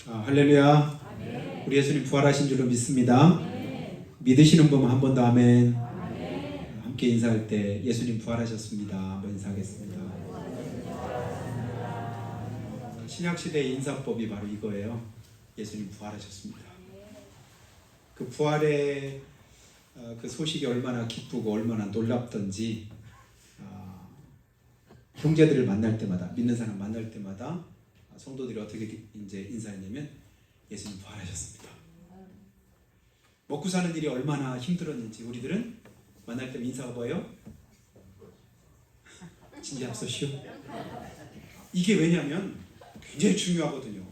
할렐루야. 아멘. 우리 예수님 부활하신 줄로 믿습니다. 아멘. 믿으시는 분 한 번 더 아멘. 아멘. 함께 인사할 때 예수님 부활하셨습니다. 한번 인사하겠습니다. 신약시대의 인사법이 바로 이거예요. 예수님 부활하셨습니다. 그 부활의 그 소식이 얼마나 기쁘고 얼마나 놀랍던지 형제들을 만날 때마다, 믿는 사람 만날 때마다 성도들이 어떻게 이제 인사했냐면 예수님 부활하셨습니다. 먹고 사는 일이 얼마나 힘들었는지 우리들은 만날 때 인사가 뭐예요? 진지 앞서시오. 이게 왜냐면 굉장히 중요하거든요.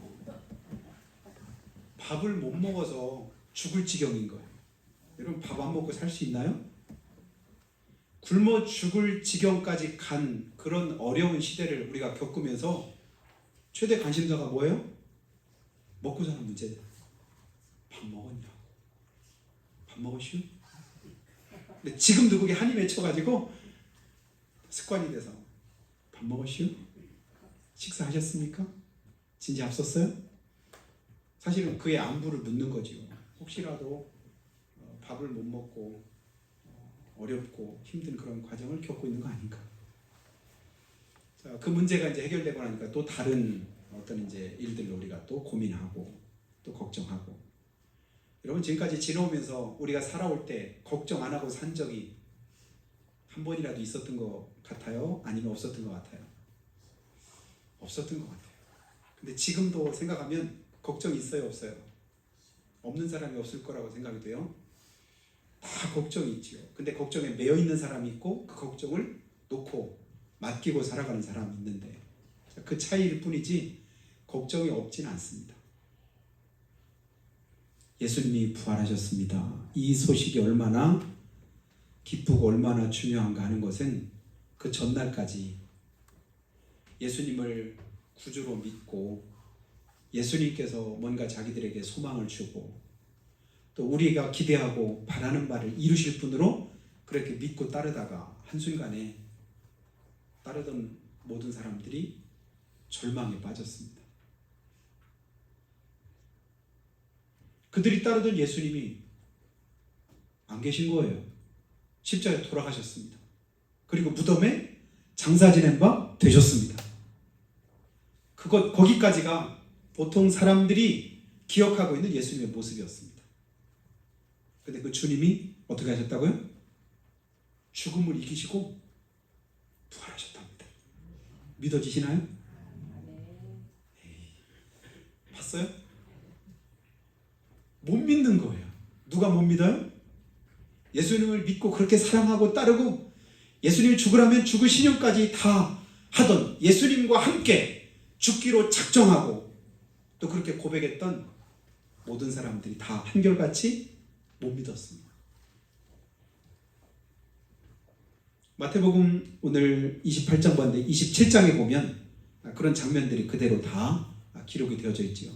밥을 못 먹어서 죽을 지경인 거예요. 여러분 밥 안 먹고 살 수 있나요? 굶어 죽을 지경까지 간 그런 어려운 시대를 우리가 겪으면서 최대 관심사가 뭐예요? 먹고 사는 문제다. 밥 먹었냐? 밥 먹었슈? 근데 지금도 그게 한이 맺혀가지고 습관이 돼서 밥 먹었슈? 식사하셨습니까? 진지 앞섰어요? 사실은 그의 안부를 묻는 거지요. 혹시라도 밥을 못 먹고 어렵고 힘든 그런 과정을 겪고 있는 거 아닌가? 자, 그 문제가 이제 해결되고 나니까 또 다른 어떤 이제 일들로 우리가 또 고민하고 또 걱정하고. 여러분 지금까지 지나오면서 우리가 살아올 때 걱정 안 하고 산 적이 한 번이라도 있었던 것 같아요? 아니면 없었던 것 같아요? 없었던 것 같아요. 근데 지금도 생각하면 걱정이 있어요, 없어요? 없는 사람이 없을 거라고 생각이 돼요. 다 걱정이 있지요. 근데 걱정에 매여 있는 사람이 있고 그 걱정을 놓고 맡기고 살아가는 사람이 있는데 그 차이일 뿐이지 걱정이 없진 않습니다. 예수님이 부활하셨습니다. 이 소식이 얼마나 기쁘고 얼마나 중요한가 하는 것은 그 전날까지 예수님을 구주로 믿고 예수님께서 뭔가 자기들에게 소망을 주고 또 우리가 기대하고 바라는 바를 이루실 분으로 그렇게 믿고 따르다가 한순간에 따르던 모든 사람들이 절망에 빠졌습니다. 그들이 따르던 예수님이 안 계신 거예요. 십자가에 돌아가셨습니다. 그리고 무덤에 장사 지낸 바 되셨습니다. 거기까지가 보통 사람들이 기억하고 있는 예수님의 모습이었습니다. 근데 그 주님이 어떻게 하셨다고요? 죽음을 이기시고 부활하셨답니다. 믿어지시나요? 봤어요? 못 믿는 거예요. 누가 못 믿어요? 예수님을 믿고 그렇게 사랑하고 따르고 예수님이 죽으라면 죽을 신용까지 다 하던 예수님과 함께 죽기로 작정하고 또 그렇게 고백했던 모든 사람들이 다 한결같이 못 믿었습니다. 마태복음 오늘 28장 봤는데 27장에 보면 그런 장면들이 그대로 다 기록이 되어져 있지요.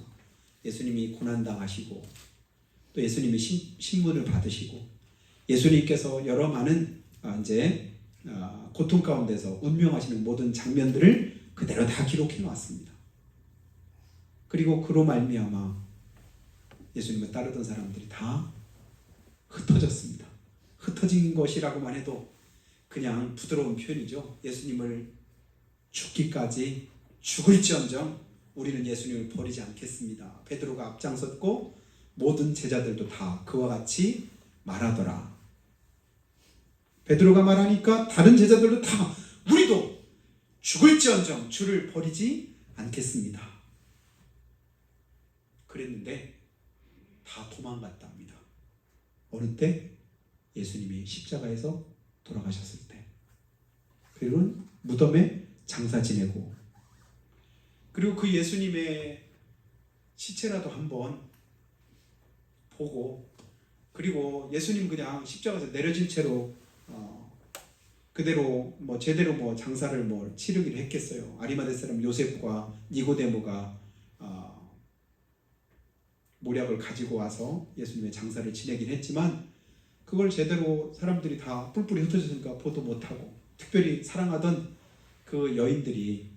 예수님이 고난당하시고 또 예수님이 신문을 받으시고 예수님께서 여러 많은 이제 고통 가운데서 운명하시는 모든 장면들을 그대로 다 기록해 놓았습니다. 그리고 그로 말미암아 예수님을 따르던 사람들이 다 흩어졌습니다. 흩어진 것이라고만 해도 그냥 부드러운 표현이죠. 예수님을 죽기까지 죽을지언정 우리는 예수님을 버리지 않겠습니다. 베드로가 앞장섰고 모든 제자들도 다 그와 같이 말하더라. 베드로가 말하니까 다른 제자들도 다 우리도 죽을지언정 주를 버리지 않겠습니다. 그랬는데 다 도망갔다 합니다. 어느 때? 예수님이 십자가에서 돌아가셨을 때. 그리고 무덤에 장사 지내고 그리고 그 예수님의 시체라도 한번 보고 그리고 예수님 그냥 십자가에서 내려진 채로 그대로 제대로 장사를 치르기를 했겠어요. 아리마대 사람 요셉과 니고데모가 모략을 가지고 와서 예수님의 장사를 지내긴 했지만 그걸 제대로 사람들이 다 뿔뿔이 흩어졌으니까 보도 못하고 특별히 사랑하던 그 여인들이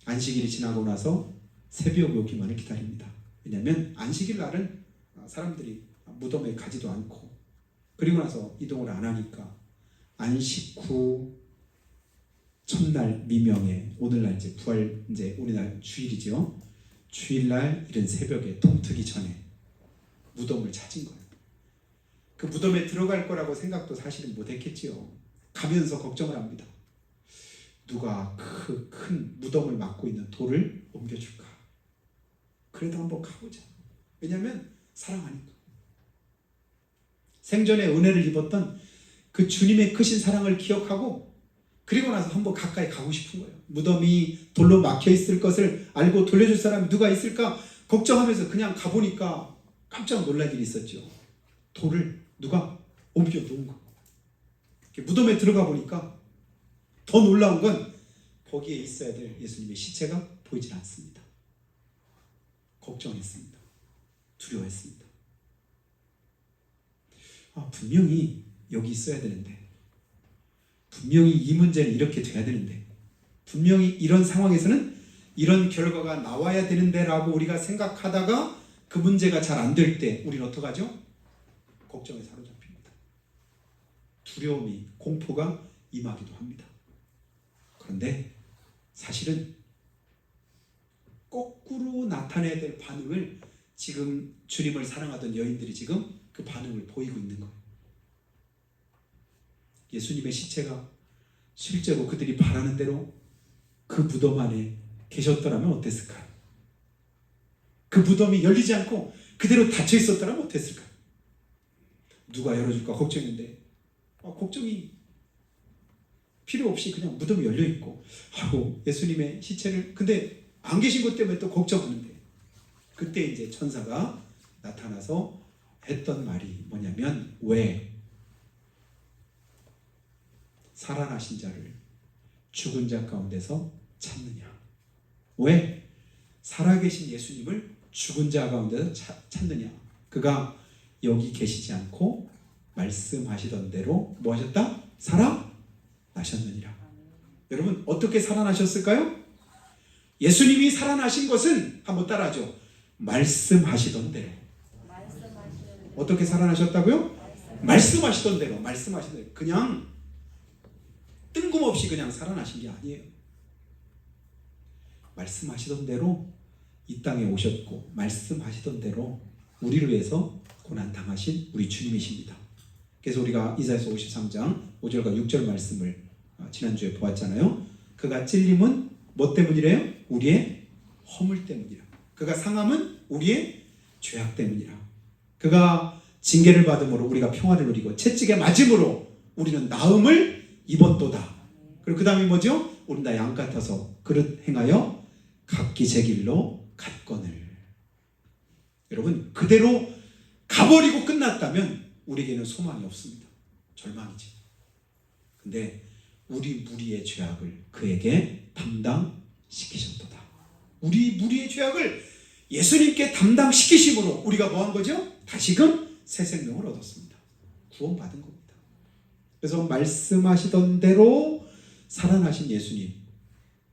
안식일이 지나고 나서 새벽 오기만을 기다립니다. 왜냐하면 안식일 날은 사람들이 무덤에 가지도 않고 그리고 나서 이동을 안 하니까 안식 후 첫날 미명에 오늘날 이제 부활 이제 우리나라 주일이죠. 주일날 이른 새벽에 동트기 전에 무덤을 찾은 거예요. 그 무덤에 들어갈 거라고 생각도 사실은 못했겠지요. 가면서 걱정을 합니다. 누가 그 큰 무덤을 막고 있는 돌을 옮겨줄까? 그래도 한번 가보자. 왜냐하면 사랑하니까. 생전에 은혜를 입었던 그 주님의 크신 사랑을 기억하고 그리고 나서 한번 가까이 가고 싶은 거예요. 무덤이 돌로 막혀 있을 것을 알고 돌려줄 사람이 누가 있을까 걱정하면서 그냥 가보니까 깜짝 놀랄 일이 있었죠. 돌을 누가 옮겨 놓은 거. 무덤에 들어가 보니까 더 놀라운 건 거기에 있어야 될 예수님의 시체가 보이질 않습니다. 걱정했습니다. 두려워했습니다. 분명히 여기 있어야 되는데, 분명히 이 문제는 이렇게 돼야 되는데, 분명히 이런 상황에서는 이런 결과가 나와야 되는데 라고 우리가 생각하다가 그 문제가 잘 안 될 때 우리는 어떡하죠? 걱정에 사로잡힙니다. 두려움이, 공포가 임하기도 합니다. 그런데 사실은 거꾸로 나타내야 될 반응을 지금 주님을 사랑하던 여인들이 지금 그 반응을 보이고 있는 거예요. 예수님의 시체가 실제로 그들이 바라는 대로 그 무덤 안에 계셨더라면 어땠을까요? 그 무덤이 열리지 않고 그대로 닫혀 있었더라면 어땠을까요? 누가 열어줄까 걱정인데 걱정이 필요 없이 그냥 무덤이 열려있고 하고 예수님의 시체를 근데 안 계신 것 때문에 또 걱정하는데 그때 이제 천사가 나타나서 했던 말이 뭐냐면 왜 살아나신 자를 죽은 자 가운데서 찾느냐? 왜 살아계신 예수님을 죽은 자 가운데서 찾느냐? 그가 여기 계시지 않고 말씀하시던 대로 뭐 하셨다? 살아나셨느니라. 여러분 어떻게 살아나셨을까요? 예수님이 살아나신 것은 한번 따라하죠. 말씀하시던 대로. 어떻게 살아나셨다고요? 말씀하시던 대로. 말씀하시던 대로. 그냥 뜬금없이 그냥 살아나신 게 아니에요. 말씀하시던 대로 이 땅에 오셨고 말씀하시던 대로 우리를 위해서 고난당하신 우리 주님이십니다. 그래서 우리가 이사야서 53장 5절과 6절 말씀을 지난주에 보았잖아요. 그가 찔림은 뭐 때문이래요? 우리의 허물 때문이라. 그가 상함은 우리의 죄악 때문이라. 그가 징계를 받음으로 우리가 평화를 누리고 채찍에 맞음으로 우리는 나음을 입었도다. 그리고 그 다음이 뭐죠? 우린 다 양 같아서 그릇 행하여 각기 제 길로 갔거늘. 여러분 그대로 가버리고 끝났다면 우리에게는 소망이 없습니다. 절망이지. 근데 우리 무리의 죄악을 그에게 담당시키셨도다. 우리 무리의 죄악을 예수님께 담당시키심으로 우리가 뭐한 거죠? 다시금 새 생명을 얻었습니다. 구원받은 겁니다. 그래서 말씀하시던 대로 살아나신 예수님,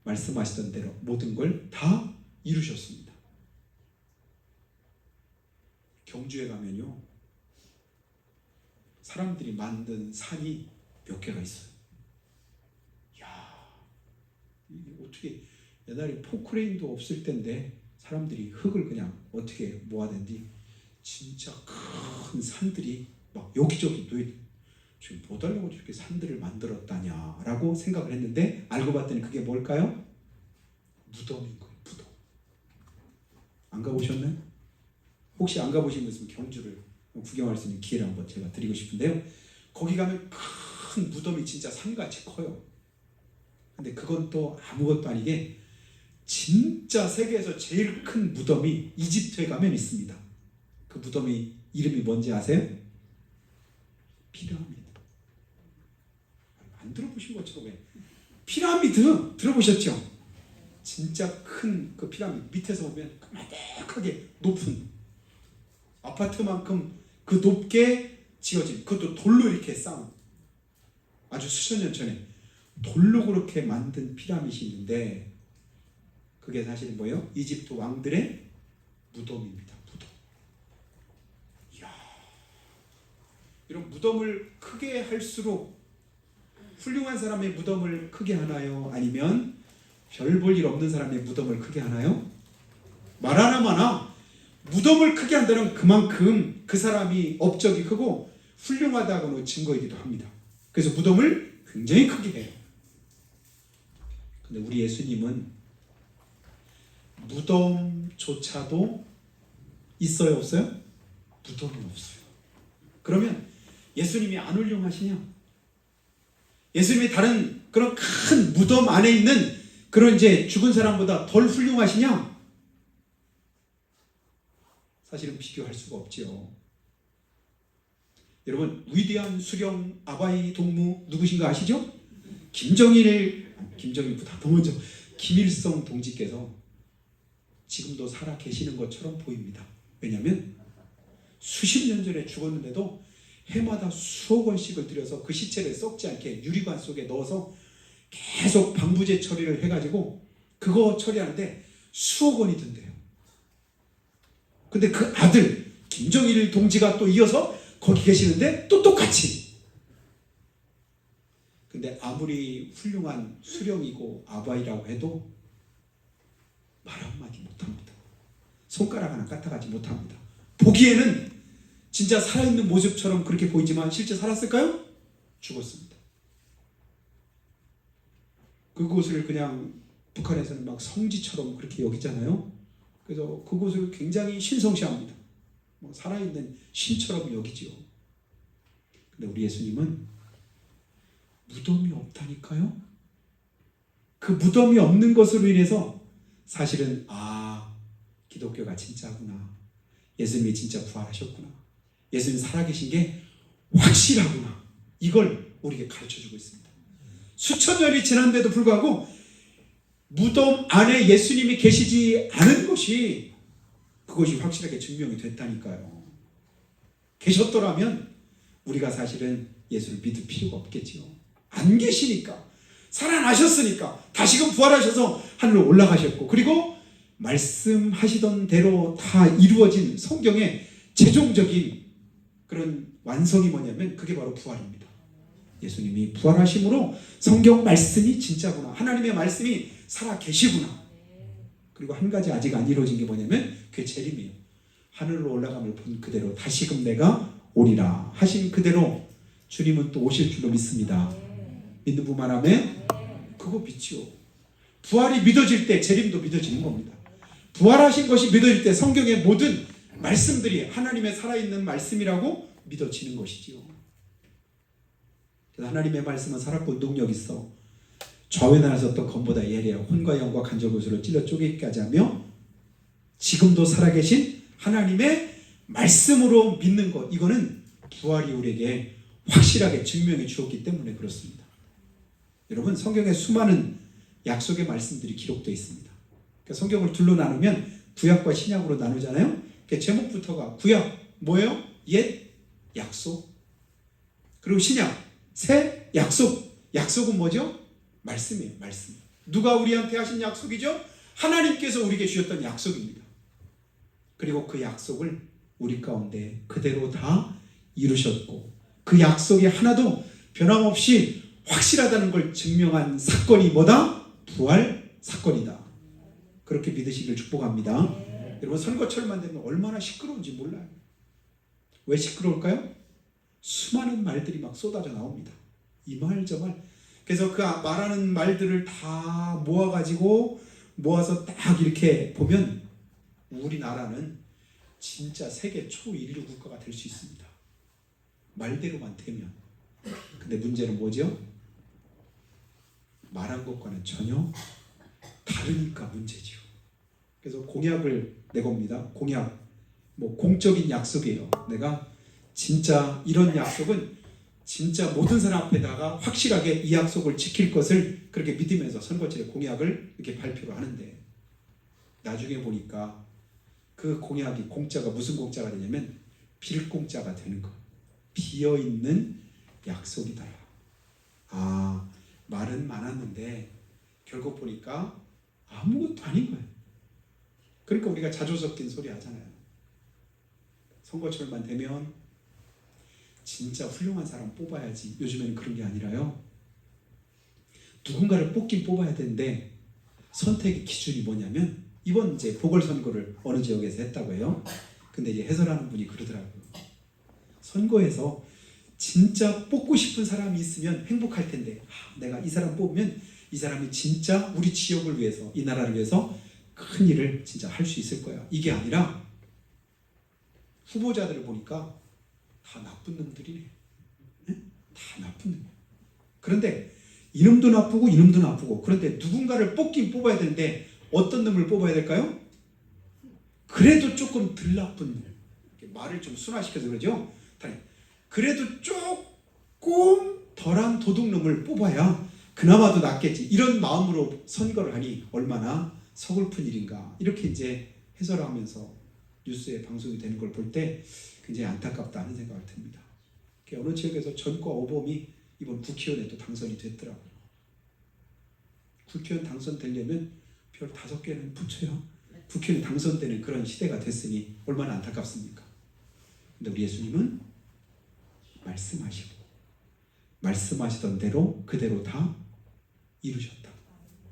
말씀하시던 대로 모든 걸 다 이루셨습니다. 경주에 가면요, 사람들이 만든 산이 몇 개가 있어요. 이게 어떻게 옛날에 포크레인도 없을 때인데 사람들이 흙을 그냥 어떻게 모아낸디 진짜 큰 산들이 막 여기저기 놓여. 지금 뭐 달라고 저렇게 산들을 만들었다냐라고 생각을 했는데 알고 봤더니 그게 뭘까요? 무덤인 거예요. 무덤. 안 가보셨나요? 혹시 안 가보신 분 있으면 경주를 구경할 수 있는 기회를 한번 제가 드리고 싶은데요. 거기 가면 큰 무덤이 진짜 산같이 커요. 근데 그건 또 아무것도 아니게 진짜 세계에서 제일 큰 무덤이 이집트에 가면 있습니다. 그 무덤이 이름이 뭔지 아세요? 피라미드. 안 들어보신 것처럼 왜? 피라미드 들어보셨죠? 진짜 큰 그 피라미드 밑에서 보면 까마득하게 높은 아파트만큼 그 높게 지어진 그것도 돌로 이렇게 쌓은 아주 수천 년 전에 돌로 그렇게 만든 피라미드이 있는데 그게 사실 뭐예요? 이집트 왕들의 무덤입니다. 무덤. 이야, 이런 무덤을 크게 할수록 훌륭한 사람의 무덤을 크게 하나요? 아니면 별 볼 일 없는 사람의 무덤을 크게 하나요? 말 하나마나 무덤을 크게 한다는 그만큼 그 사람이 업적이 크고 훌륭하다고는 증거이기도 합니다. 그래서 무덤을 굉장히 크게 해요. 근데 우리 예수님은 무덤조차도 있어요, 없어요? 무덤이 없어요. 그러면 예수님이 안 훌륭하시냐? 예수님이 다른 그런 큰 무덤 안에 있는 그런 이제 죽은 사람보다 덜 훌륭하시냐? 사실은 비교할 수가 없지요. 여러분, 위대한 수령 아바이 동무 누구신가 아시죠? 김정일보다 더 먼저 김일성 동지께서 지금도 살아 계시는 것처럼 보입니다. 왜냐하면 수십 년 전에 죽었는데도 해마다 수억 원씩을 들여서 그 시체를 썩지 않게 유리관 속에 넣어서 계속 방부제 처리를 해가지고 그거 처리하는데 수억 원이 든대요. 근데 그 아들 김정일 동지가 또 이어서 거기 계시는데 또 똑같이. 근데 아무리 훌륭한 수령이고 아바이라고 해도 말 한마디 못합니다. 손가락 하나 까딱하지 못합니다. 보기에는 진짜 살아있는 모습처럼 그렇게 보이지만 실제 살았을까요? 죽었습니다. 그곳을 그냥 북한에서는 막 성지처럼 그렇게 여기잖아요. 그래서 그곳을 굉장히 신성시합니다. 뭐 살아있는 신처럼 여기지요. 근데 우리 예수님은 무덤이 없다니까요. 그 무덤이 없는 것으로 인해서 사실은 기독교가 진짜구나. 예수님이 진짜 부활하셨구나. 예수님이 살아계신 게 확실하구나. 이걸 우리에게 가르쳐주고 있습니다. 수천 년이 지난데도 불구하고 무덤 안에 예수님이 계시지 않은 것이 그것이 확실하게 증명이 됐다니까요. 계셨더라면 우리가 사실은 예수를 믿을 필요가 없겠지요. 안 계시니까, 살아나셨으니까, 다시금 부활하셔서 하늘로 올라가셨고, 그리고 말씀하시던 대로 다 이루어진 성경의 최종적인 그런 완성이 뭐냐면 그게 바로 부활입니다. 예수님이 부활하심으로 성경 말씀이 진짜구나. 하나님의 말씀이 살아 계시구나. 그리고 한 가지 아직 안 이루어진 게 뭐냐면 그게 재림이에요. 하늘로 올라감을 본 그대로 다시금 내가 오리라 하신 그대로 주님은 또 오실 줄로 믿습니다. 믿는 분만 하면 그거 믿지요. 부활이 믿어질 때 재림도 믿어지는 겁니다. 부활하신 것이 믿어질 때 성경의 모든 말씀들이 하나님의 살아있는 말씀이라고 믿어지는 것이지요. 그래서 하나님의 말씀은 살았고 능력 있어 좌우에 나눠서 또 검보다 예리하 혼과 영과 간절고수로 찔러 쪼개기까지 하며 지금도 살아계신 하나님의 말씀으로 믿는 것, 이거는 부활이 우리에게 확실하게 증명해 주었기 때문에 그렇습니다. 여러분, 성경에 수많은 약속의 말씀들이 기록되어 있습니다. 그러니까 성경을 둘로 나누면 구약과 신약으로 나누잖아요. 그러니까 제목부터가 구약 뭐예요? 옛 약속. 그리고 신약 새 약속. 약속은 뭐죠? 말씀이에요. 말씀. 누가 우리한테 하신 약속이죠? 하나님께서 우리에게 주셨던 약속입니다. 그리고 그 약속을 우리 가운데 그대로 다 이루셨고 그 약속이 하나도 변함없이 확실하다는 걸 증명한 사건이 뭐다? 부활 사건이다. 그렇게 믿으시길 축복합니다. 여러분, 선거철만 되면 얼마나 시끄러운지 몰라요. 왜 시끄러울까요? 수많은 말들이 막 쏟아져 나옵니다. 이 말 저 말. 그래서 그 말하는 말들을 다 모아서 딱 이렇게 보면 우리나라는 진짜 세계 초일류 국가가 될 수 있습니다. 말대로만 되면. 근데 문제는 뭐죠? 말한 것과는 전혀 다르니까 문제죠. 그래서 공약을 내겁니다. 공약. 뭐 공적인 약속이에요. 내가 진짜 이런 약속은 진짜 모든 사람 앞에다가 확실하게 이 약속을 지킬 것을 그렇게 믿으면서 선거철에 공약을 이렇게 발표를 하는데 나중에 보니까 그 공약이 공짜가 무슨 공짜가 되냐면 빌공짜가 되는 거예요. 비어있는 약속이다. 말은 많았는데 결국 보니까 아무것도 아닌 거예요. 그러니까 우리가 자주 섞인 소리 하잖아요. 선거철만 되면 진짜 훌륭한 사람 뽑아야지. 요즘에는 그런 게 아니라요. 누군가를 뽑긴 뽑아야 되는데 선택의 기준이 뭐냐면 이번 이제 보궐선거를 어느 지역에서 했다고 해요. 근데 이제 해설하는 분이 그러더라고요. 선거에서 진짜 뽑고 싶은 사람이 있으면 행복할 텐데 내가 이 사람 뽑으면 이 사람이 진짜 우리 지역을 위해서 이 나라를 위해서 큰 일을 진짜 할 수 있을 거야. 이게 아니라 후보자들을 보니까 다 나쁜 놈들이래. 네? 다 나쁜 놈이야. 그런데 이놈도 나쁘고 이놈도 나쁘고 그런데 누군가를 뽑긴 뽑아야 되는데 어떤 놈을 뽑아야 될까요? 그래도 조금 덜 나쁜 놈. 말을 좀 순화시켜서 그러죠. 그래도 조금 덜한 도둑놈을 뽑아야 그나마도 낫겠지. 이런 마음으로 선거를 하니 얼마나 서글픈 일인가. 이렇게 이제 해설하면서 뉴스에 방송이 되는 걸 볼 때 굉장히 안타깝다 하는 생각을 듭니다. 어느 지역에서 전과 오범이 이번 국회의원에 또 당선이 됐더라고요. 국회의원 당선되려면 별 5개는 붙여요. 국회의원 당선되는 그런 시대가 됐으니 얼마나 안타깝습니까? 근데 우리 예수님은 말씀하시고 말씀하시던 대로 그대로 다 이루셨다.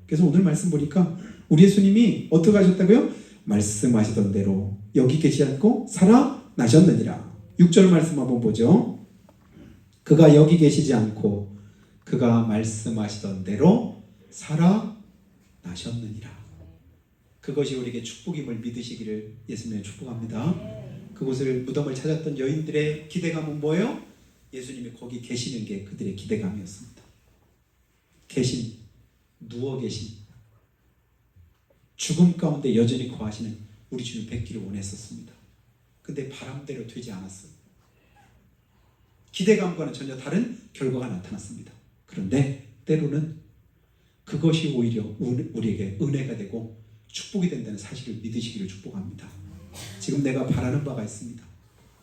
그래서 오늘 말씀 보니까 우리 예수님이 어떻게 하셨다고요? 말씀하시던 대로 여기 계시지 않고 살아나셨느니라. 6절 말씀 한번 보죠. 그가 여기 계시지 않고 그가 말씀하시던 대로 살아나셨느니라. 그것이 우리에게 축복임을 믿으시기를 예수님의 축복합니다. 그곳을 무덤을 찾았던 여인들의 기대감은 뭐예요? 예수님이 거기 계시는 게 그들의 기대감이었습니다. 누워 계신 죽음 가운데 여전히 거하시는 우리 주님 뵙기를 원했었습니다. 근데 바람대로 되지 않았어요. 기대감과는 전혀 다른 결과가 나타났습니다. 그런데 때로는 그것이 오히려 우리에게 은혜가 되고 축복이 된다는 사실을 믿으시기를 축복합니다. 지금 내가 바라는 바가 있습니다.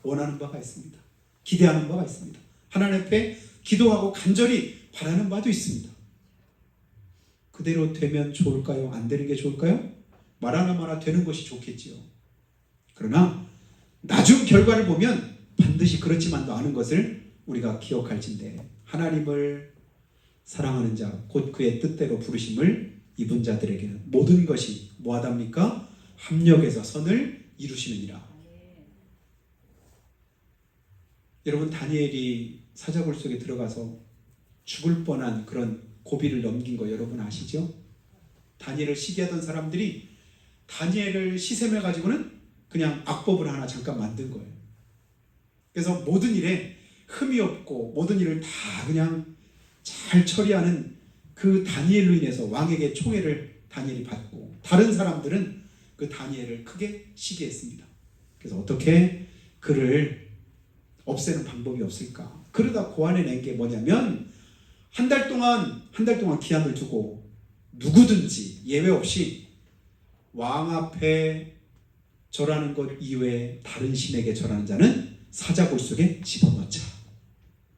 원하는 바가 있습니다. 기대하는 바가 있습니다. 하나님 앞에 기도하고 간절히 바라는 바도 있습니다. 그대로 되면 좋을까요? 안 되는 게 좋을까요? 말하나 되는 것이 좋겠지요. 그러나 나중 결과를 보면 반드시 그렇지만도 않은 것을 우리가 기억할진대 하나님을 사랑하는 자, 곧 그의 뜻대로 부르심을 입은 자들에게는 모든 것이 뭐하답니까? 합력해서 선을 이루시느니라. 여러분, 다니엘이 사자굴 속에 들어가서 죽을 뻔한 그런 고비를 넘긴 거 여러분 아시죠? 다니엘을 시기하던 사람들이 다니엘을 시샘해 가지고는 그냥 악법을 하나 잠깐 만든 거예요. 그래서 모든 일에 흠이 없고 모든 일을 다 그냥 잘 처리하는 그 다니엘로 인해서 왕에게 총애를 다니엘이 받고 다른 사람들은 그 다니엘을 크게 시기했습니다. 그래서 어떻게 그를 없애는 방법이 없을까? 그러다 고안해낸 게 뭐냐면 한 달 동안 기한을 두고 누구든지 예외 없이 왕 앞에 절하는 것 이외에 다른 신에게 절하는 자는 사자굴 속에 집어넣자.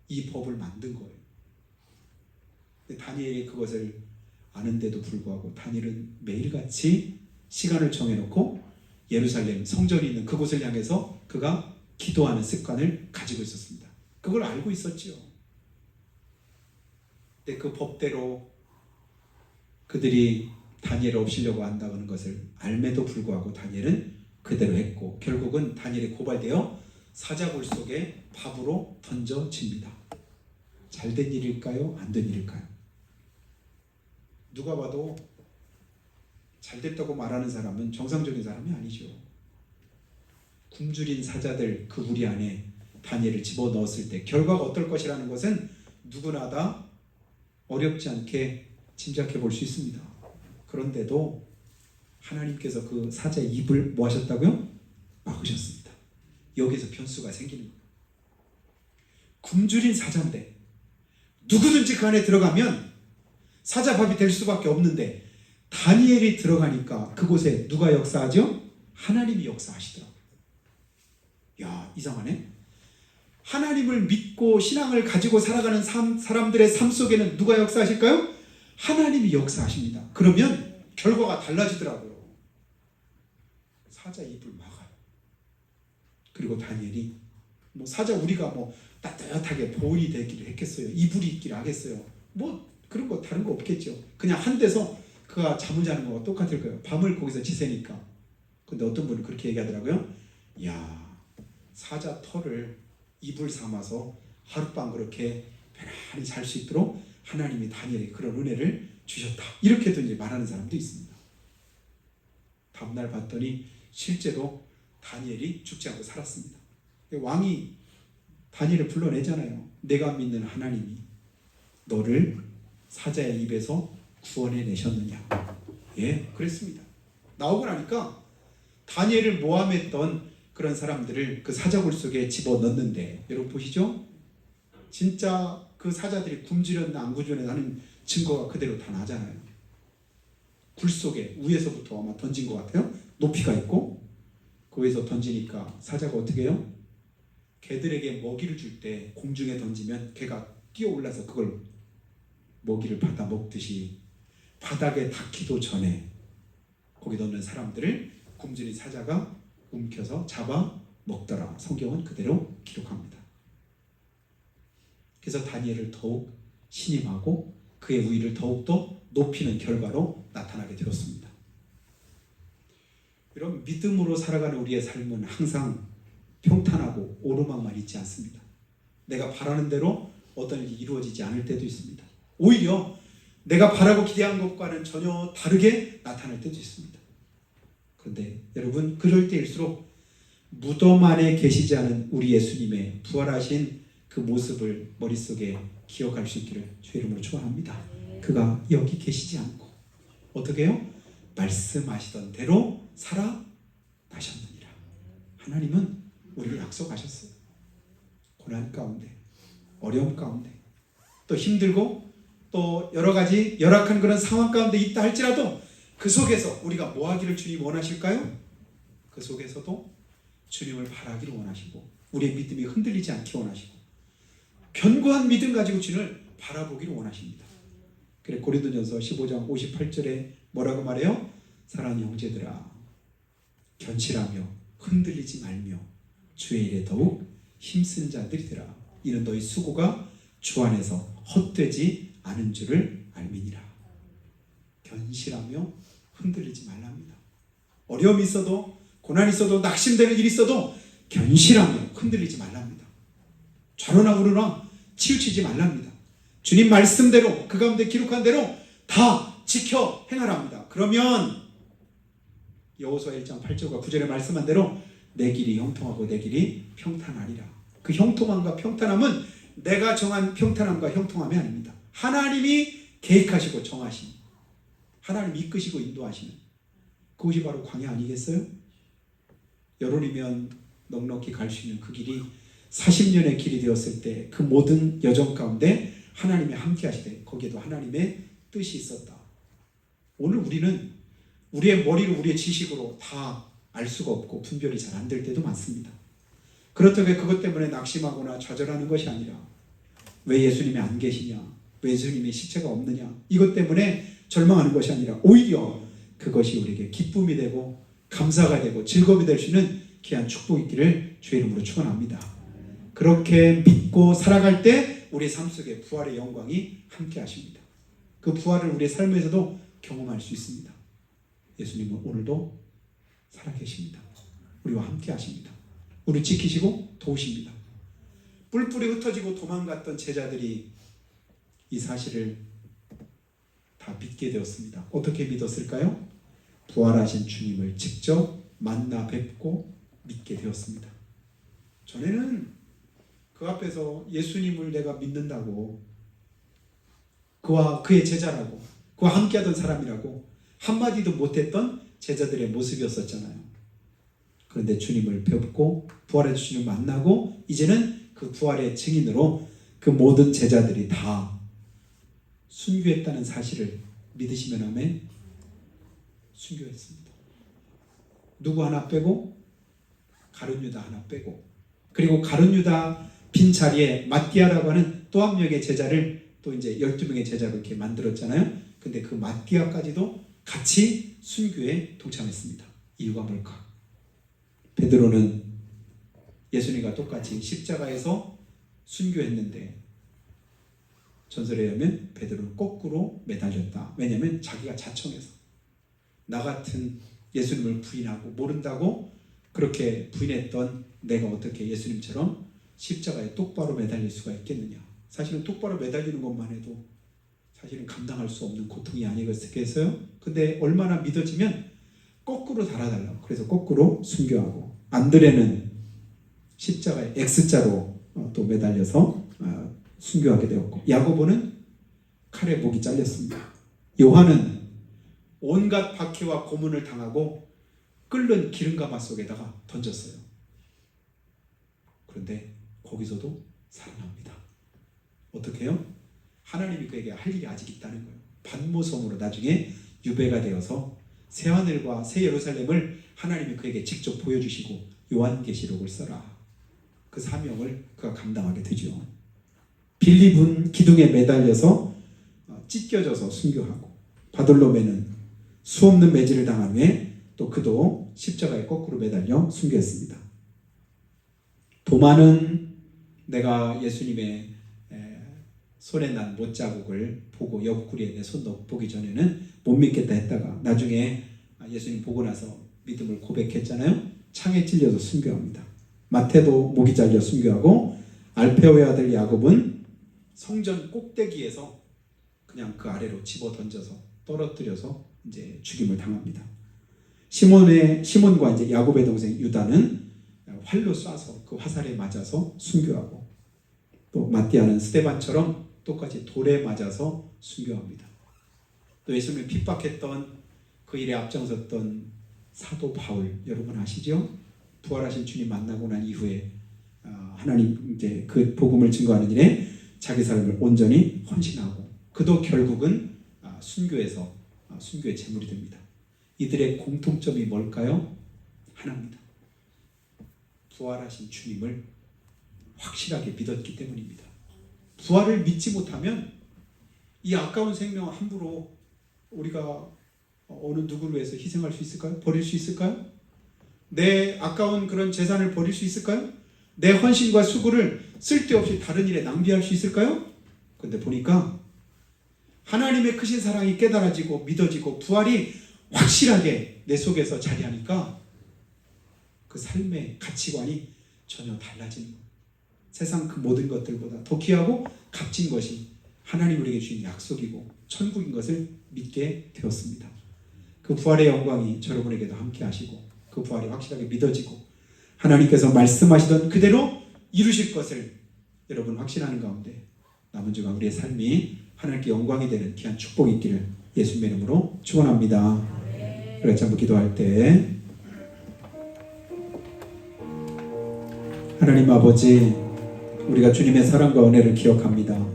이 법을 만든 거예요. 근데 다니엘이 그것을 아는데도 불구하고 다니엘은 매일같이 시간을 정해놓고 예루살렘 성전이 있는 그곳을 향해서 그가 기도하는 습관을 가지고 있었습니다. 그걸 알고 있었지요. 근데 그 법대로 그들이 다니엘을 없애려고 한다는 것을 알매도 불구하고 다니엘은 그대로 했고 결국은 다니엘이 고발되어 사자굴 속에 밥으로 던져집니다. 잘된 일일까요? 안 된 일일까요? 누가 봐도 잘됐다고 말하는 사람은 정상적인 사람이 아니죠. 굶주린 사자들 그 무리 안에 다니엘을 집어넣었을 때 결과가 어떨 것이라는 것은 누구나 다 어렵지 않게 짐작해 볼 수 있습니다. 그런데도 하나님께서 그 사자의 입을 뭐 하셨다고요? 막으셨습니다. 여기서 변수가 생기는 거예요. 굶주린 사자인데 누구든지 그 안에 들어가면 사자밥이 될 수밖에 없는데 다니엘이 들어가니까 그곳에 누가 역사하죠? 하나님이 역사하시더라고요. 야, 이상하네. 하나님을 믿고 신앙을 가지고 살아가는 사람들의 삶 속에는 누가 역사하실까요? 하나님이 역사하십니다. 그러면 결과가 달라지더라고요. 사자 입을 막아요. 그리고 다니엘이 사자 우리가 따뜻하게 보온이 되기를 했겠어요? 이불이 있기를 하겠어요? 그런 거 다른 거 없겠죠. 그냥 한 데서 그가 잠을 자는 거와 똑같을 거예요. 밤을 거기서 지새니까. 근데 어떤 분은 그렇게 얘기하더라고요. 야, 사자 털을 이불 삼아서 하룻밤 그렇게 편안히 잘 수 있도록 하나님이 다니엘에게 그런 은혜를 주셨다. 이렇게도 이제 말하는 사람도 있습니다. 다음날 봤더니 실제로 다니엘이 죽지 않고 살았습니다. 왕이 다니엘을 불러내잖아요. 내가 믿는 하나님이 너를 사자의 입에서 구원해 내셨느냐. 예, 그랬습니다. 나오고 나니까 다니엘을 모함했던 그런 사람들을 그 사자굴 속에 집어넣는데, 여러분 보시죠? 진짜 그 사자들이 굶주렸나 안 굶주렸나 하는 증거가 그대로 다 나잖아요. 굴 속에 위에서부터 아마 던진 것 같아요. 높이가 있고 거기서 던지니까 사자가 어떻게 해요? 개들에게 먹이를 줄 때 공중에 던지면 개가 뛰어 올라서 그걸 먹이를 받아 먹듯이 바닥에 닿기도 전에 거기 넣는 사람들을 굶주린 사자가 움켜서 잡아 먹더라. 성경은 그대로 기록합니다. 그래서 다니엘을 더욱 신임하고 그의 우위를 더욱더 높이는 결과로 나타나게 되었습니다. 이런 믿음으로 살아가는 우리의 삶은 항상 평탄하고 오르막만 있지 않습니다. 내가 바라는 대로 어떤 일이 이루어지지 않을 때도 있습니다. 오히려 내가 바라고 기대한 것과는 전혀 다르게 나타날 때도 있습니다. 그런데 여러분, 그럴 때일수록 무덤 안에 계시지 않은 우리 예수님의 부활하신 그 모습을 머릿속에 기억할 수 있기를 주의 이름으로 축원합니다. 그가 여기 계시지 않고 어떻게 해요? 말씀하시던 대로 살아나셨느니라. 하나님은 우리를 약속하셨어요. 고난 가운데, 어려움 가운데, 또 힘들고 또 여러 가지 열악한 그런 상황 가운데 있다 할지라도 그 속에서 우리가 뭐 하기를 주님이 원하실까요? 그 속에서도 주님을 바라기를 원하시고 우리의 믿음이 흔들리지 않기 원하시고 견고한 믿음 가지고 주님을 바라보기를 원하십니다. 그래 고린도전서 15장 58절에 뭐라고 말해요? 사랑하는 형제들아, 견실하며 흔들리지 말며 주의 일에 더욱 힘쓰는 자들이더라. 이는 너희 수고가 주 안에서 헛되지 않은 줄을 알미니라. 견실하며 흔들리지 말랍니다. 어려움이 있어도 고난이 있어도 낙심되는 일이 있어도 견실하며 흔들리지 말랍니다. 좌로나 우로나 치우치지 말랍니다. 주님 말씀대로 그 가운데 기록한 대로 다 지켜 행하랍니다. 그러면 여호수아 1장 8절과 9절에 말씀한 대로 내 길이 형통하고 내 길이 평탄하리라. 그 형통함과 평탄함은 내가 정한 평탄함과 형통함이 아닙니다. 하나님이 계획하시고 정하신, 하나님이 이끄시고 인도하시는 그것이 바로 광야 아니겠어요? 여론이면 넉넉히 갈 수 있는 그 길이 40년의 길이 되었을 때 그 모든 여정 가운데 하나님이 함께 하시되 거기에도 하나님의 뜻이 있었다. 오늘 우리는 우리의 머리로 우리의 지식으로 다 알 수가 없고 분별이 잘 안 될 때도 많습니다. 그렇다고 그것 때문에 낙심하거나 좌절하는 것이 아니라 왜 예수님이 안 계시냐, 왜 예수님의 시체가 없느냐, 이것 때문에 절망하는 것이 아니라 오히려 그것이 우리에게 기쁨이 되고 감사가 되고 즐거움이 될 수 있는 귀한 축복이 있기를 주의 이름으로 축원합니다. 그렇게 믿고 살아갈 때 우리의 삶 속에 부활의 영광이 함께 하십니다. 그 부활을 우리의 삶에서도 경험할 수 있습니다. 예수님은 오늘도 살아계십니다. 우리와 함께 하십니다. 우리를 지키시고 도우십니다. 뿔뿔이 흩어지고 도망갔던 제자들이 이 사실을 다 믿게 되었습니다. 어떻게 믿었을까요? 부활하신 주님을 직접 만나 뵙고 믿게 되었습니다. 전에는 그 앞에서 예수님을 내가 믿는다고, 그와 그의 제자라고, 그와 함께하던 사람이라고 한마디도 못했던 제자들의 모습이었었잖아요. 그런데 주님을 뵙고 부활의 주님을 만나고 이제는 그 부활의 증인으로 그 모든 제자들이 다 순교했다는 사실을 믿으시면 아멘. 순교했습니다. 누구 하나 빼고, 가룟 유다 하나 빼고, 그리고 가룟 유다 빈 자리에 마띠아라고 하는 또 한 명의 제자를 또 이제 12명의 제자로 이렇게 만들었잖아요. 근데 그 마띠아까지도 같이 순교에 동참했습니다. 이유가 뭘까? 베드로는 예수님과 똑같이 십자가에서 순교했는데 전설에 의하면 베드로는 거꾸로 매달렸다. 왜냐하면 자기가 자청해서 나 같은 예수님을 부인하고 모른다고 그렇게 부인했던 내가 어떻게 예수님처럼 십자가에 똑바로 매달릴 수가 있겠느냐. 사실은 똑바로 매달리는 것만 해도 사실은 감당할 수 없는 고통이 아니겠어요? 근데 얼마나 믿어지면 거꾸로 달아달라고. 그래서 거꾸로 순교하고, 안드레는 십자가에 X자로 또 매달려서 순교하게 되었고, 야고보는 칼에 목이 잘렸습니다. 요한은 온갖 박해와 고문을 당하고 끓는 기름가마 속에다가 던졌어요. 그런데 거기서도 살아납니다. 어떻게 해요? 하나님이 그에게 할 일이 아직 있다는 거예요. 반모섬으로 나중에 유배가 되어서 새하늘과 새 예루살렘을 하나님이 그에게 직접 보여주시고 요한계시록을 써라. 그 사명을 그가 감당하게 되죠. 빌립은 기둥에 매달려서 찢겨져서 순교하고, 바돌로메는 수없는 매질을 당한 후에 또 그도 십자가에 거꾸로 매달려 순교했습니다. 도마는 내가 예수님의 손에 난 못자국을 보고 옆구리에 내 손 넣어보기 전에는 못 믿겠다 했다가 나중에 예수님 보고 나서 믿음을 고백했잖아요. 창에 찔려서 순교합니다. 마태도 목이 잘려 순교하고, 알페오의 아들 야곱은 성전 꼭대기에서 그냥 그 아래로 집어 던져서 떨어뜨려서 이제 죽임을 당합니다. 시몬과 이제 야곱의 동생 유다는 활로 쏴서 그 화살에 맞아서 순교하고, 또 마띠아는 스데반처럼 똑같이 돌에 맞아서 순교합니다. 또 예수님을 핍박했던 그 일에 앞장섰던 사도 바울, 여러분 아시죠? 부활하신 주님 만나고 난 이후에 하나님 이제 그 복음을 증거하는 일에 자기 삶을 온전히 헌신하고, 그도 결국은 순교에서 순교의 제물이 됩니다. 이들의 공통점이 뭘까요? 하나입니다. 부활하신 주님을 확실하게 믿었기 때문입니다. 부활을 믿지 못하면 이 아까운 생명 함부로 우리가 어느 누구를 위해서 희생할 수 있을까요? 버릴 수 있을까요? 내 아까운 그런 재산을 버릴 수 있을까요? 내 헌신과 수고를 쓸데없이 다른 일에 낭비할 수 있을까요? 근데 보니까 하나님의 크신 사랑이 깨달아지고 믿어지고 부활이 확실하게 내 속에서 자리하니까 그 삶의 가치관이 전혀 달라지는 거예요. 세상 그 모든 것들보다 더 귀하고 값진 것이 하나님 우리에게 주신 약속이고 천국인 것을 믿게 되었습니다. 그 부활의 영광이 여러분에게도 함께 하시고, 그 부활이 확실하게 믿어지고 하나님께서 말씀하시던 그대로 이루실 것을 여러분 확신하는 가운데 남은 주간 우리의 삶이 하나님께 영광이 되는 귀한 축복이 있기를 예수님의 이름으로 축원합니다. 그래서 한번 기도할 때, 하나님 아버지, 우리가 주님의 사랑과 은혜를 기억합니다.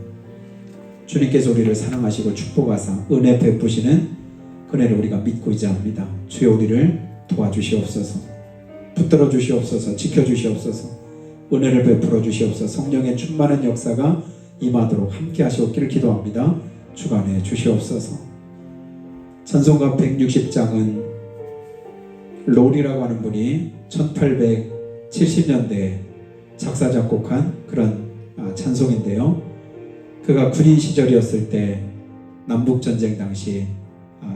주님께서 우리를 사랑하시고 축복하사 은혜 베푸시는 그 은혜를 우리가 믿고 의지합니다. 주여 우리를 도와주시옵소서, 붙들어 주시옵소서, 지켜주시옵소서, 은혜를 베풀어 주시옵소서, 성령의 충만한 역사가 임하도록 함께 하시옵기를 기도합니다. 주관해 주시옵소서. 찬송가 160장은 롤이라고 하는 분이 1870년대에 작사 작곡한 그런 찬송인데요. 그가 군인 시절이었을 때 남북전쟁 당시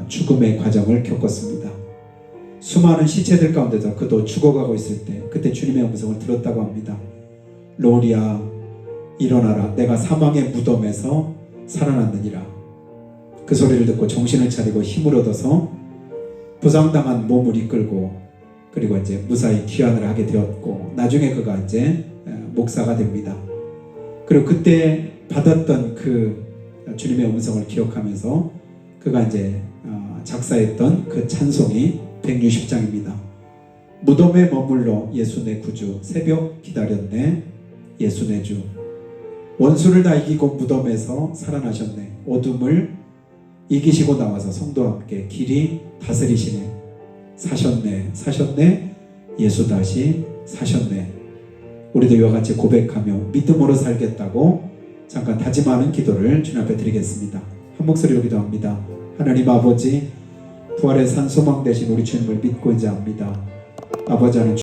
죽음의 과정을 겪었습니다. 수많은 시체들 가운데서 그도 죽어가고 있을 때 그때 주님의 음성을 들었다고 합니다. 롤이야 일어나라, 내가 사망의 무덤에서 살아났느니라. 그 소리를 듣고 정신을 차리고 힘을 얻어서 부상당한 몸을 이끌고, 그리고 이제 무사히 귀환을 하게 되었고, 나중에 그가 이제 목사가 됩니다. 그리고 그때 받았던 그 주님의 음성을 기억하면서 그가 이제 작사했던 그 찬송이 160장입니다. 무덤에 머물러 예수 내 구주, 새벽 기다렸네 예수 내 주. 원수를 다 이기고 무덤에서 살아나셨네. 어둠을 이기시고 나와서 성도와 함께 길이 다스리시네. 사셨네, 사셨네, 예수 다시 사셨네. 우리도 이와 같이 고백하며 믿음으로 살겠다고 잠깐 다짐하는 기도를 주님 앞에 드리겠습니다. 한 목소리로 기도합니다. 하나님 아버지, 부활의 산 소망 되신 우리 주님을 믿고 이제 압니다. 아버지 하나님